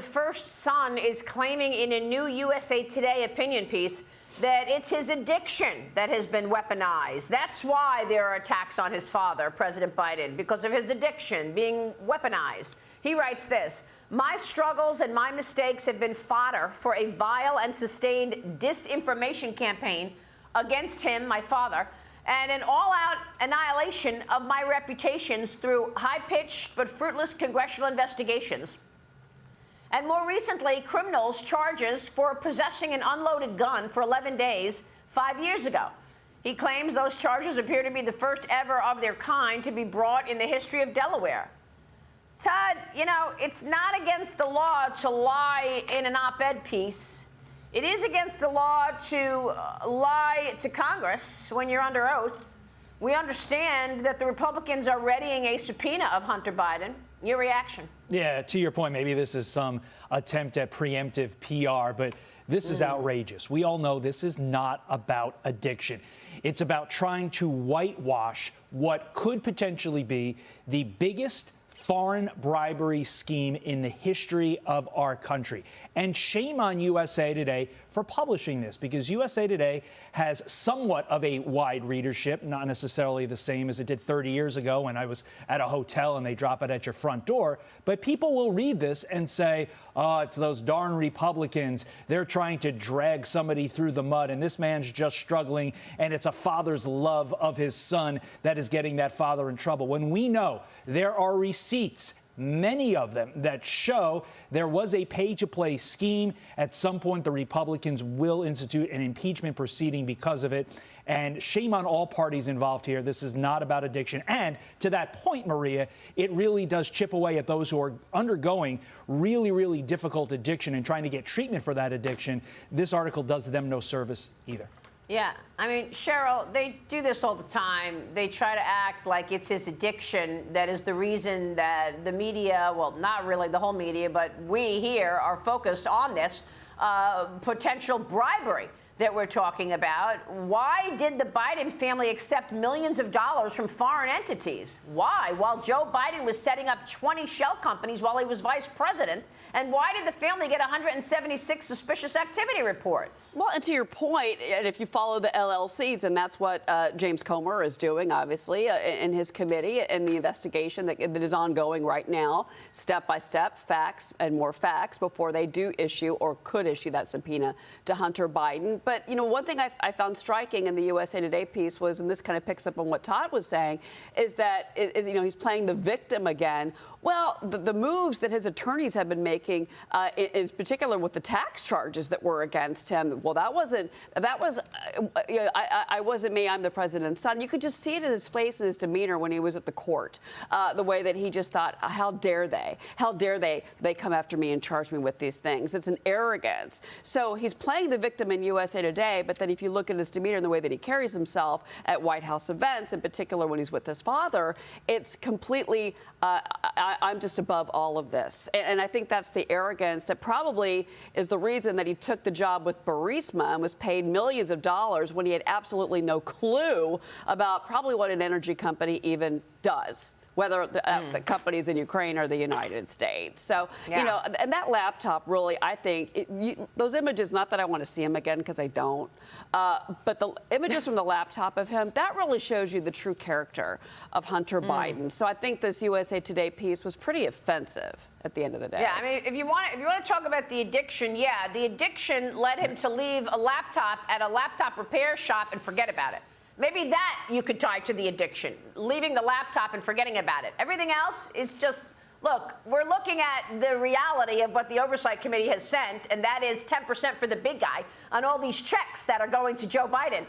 first son is claiming in a new USA Today opinion piece that it's his addiction that has been weaponized. That's why there are attacks on his father, President Biden, because of his addiction being weaponized. He writes this: "My struggles and my mistakes have been fodder for a vile and sustained disinformation campaign against him, my father, and an all-out annihilation of my reputations through high-pitched but fruitless congressional investigations. And more recently, criminals charges for possessing an unloaded gun for 11 days 5 years ago. He claims those charges appear to be the first ever of their kind to be brought in the history of Delaware." Todd, you know, it's not against the law to lie in an op-ed piece. It is against the law to lie to Congress when you're under oath. We understand that the Republicans are readying a subpoena of Hunter Biden. Your reaction? Yeah, to your point, maybe this is some attempt at preemptive PR, but this is outrageous. We all know this is not about addiction. It's about trying to whitewash what could potentially be the biggest foreign bribery scheme in the history of our country. And shame on USA Today for publishing this, because USA Today has somewhat of a wide readership, not necessarily the same as it did 30 years ago when I was at a hotel and they drop it at your front door. But people will read this and say, oh, it's those darn Republicans. They're trying to drag somebody through the mud, and this man's just struggling, and it's a father's love of his son that is getting that father in trouble. When we know there are receipts, many of them, that show there was a pay-to-play scheme. At some point, the Republicans will institute an impeachment proceeding because of it. And shame on all parties involved here. This is not about addiction. And to that point, Maria, it really does chip away at those who are undergoing really, really difficult addiction and trying to get treatment for that addiction. This article does them no service either. Yeah, I mean, Cheryl, they do this all the time. They try to act like it's his addiction that is the reason that the media, well, not really the whole media, but we here are focused on this potential bribery that we're talking about. Why did the Biden family accept millions of dollars from foreign entities? Why? While Joe Biden was setting up 20 shell companies while he was vice president. And why did the family get 176 suspicious activity reports? Well, and to your point, and if you follow the LLCs, and that's what James Comer is doing, obviously, in his committee and the investigation that is ongoing right now, step by step, facts and more facts before they do issue or could issue that subpoena to Hunter Biden. But, you know, one thing I found striking in the USA Today piece was, and this kind of picks up on what Todd was saying, is that, you know, he's playing the victim again. Well, the moves that his attorneys have been making, in particular with the tax charges that were against him, well, I wasn't me, I'm the president's son. You could just see it in his face and his demeanor when he was at the court, the way that he just thought, how dare they? How dare they come after me and charge me with these things? It's an arrogance. So he's playing the victim in USA Today, but then if you look at his demeanor and the way that he carries himself at White House events, in particular when he's with his father, it's completely, I'm just above all of this. And I think that's the arrogance that probably is the reason that he took the job with Burisma and was paid millions of dollars when he had absolutely no clue about probably what an energy company even does, whether the companies in Ukraine or the United States. So, you know, and that laptop really, I think, those images, not that I want to see him again because I don't, but the images from the laptop of him, that really shows you the true character of Hunter Biden. So I think this USA Today piece was pretty offensive at the end of the day. Yeah, I mean, if you want to talk about the addiction, the addiction led him to leave a laptop at a laptop repair shop and forget about it. Maybe that you could tie to the addiction, leaving the laptop and forgetting about it. Everything else is just, look, we're looking at the reality of what the Oversight Committee has sent, and that is 10% for the big guy on all these checks that are going to Joe Biden.